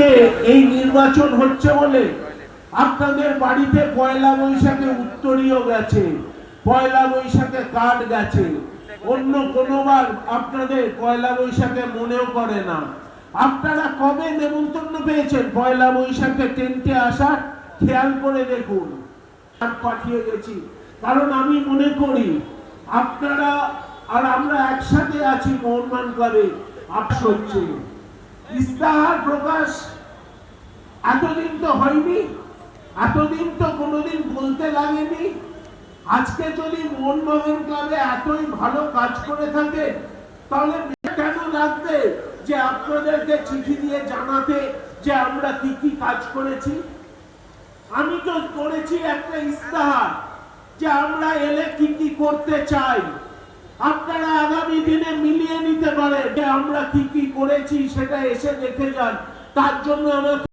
আজকে এই নির্বাচন হচ্ছে বলে আপনাদের বাড়িতে পয়লা বৈশাখে উত্তরীয় গেছে, পয়লা বৈশাখে কার্ড গেছে, অন্য কোনোবার আপনাদের পয়লা বৈশাখে মনেও করে না। আপনারা কবে নেমন্তন্ন পেয়েছেন পয়লা বৈশাখে টেন্টে আসার? খেয়াল করে দেখুন। পাঠিয়ে গেছি, কারণ আমি মনে করি আপনারা আর আমরা একসাথে আছি মোহনবাগান ক্লাবে। হচ্ছে ইস্তাহার প্রকাশ এতদিন তো হয়নি, এতদিন তো কোনোদিন বলতে লাগেনি। আজকে যদি মোহনবাগান ক্লাবে এতই ভালো কাজ করে থাকে তাহলে কেন লাগবে যে আপনাদেরকে চিঠি দিয়ে জানাতে যে আমরা কি কি কাজ করেছি? আমি তো করেছি একটা ইস্তাহার যে আমরা এলে কি কি করতে চাই। আপনারা আগামী দিনে মিলিয়ে নিতে পারেন যে আমরা কি কি করেছি, সেটা এসে দেখে যান। তার জন্য আমাকে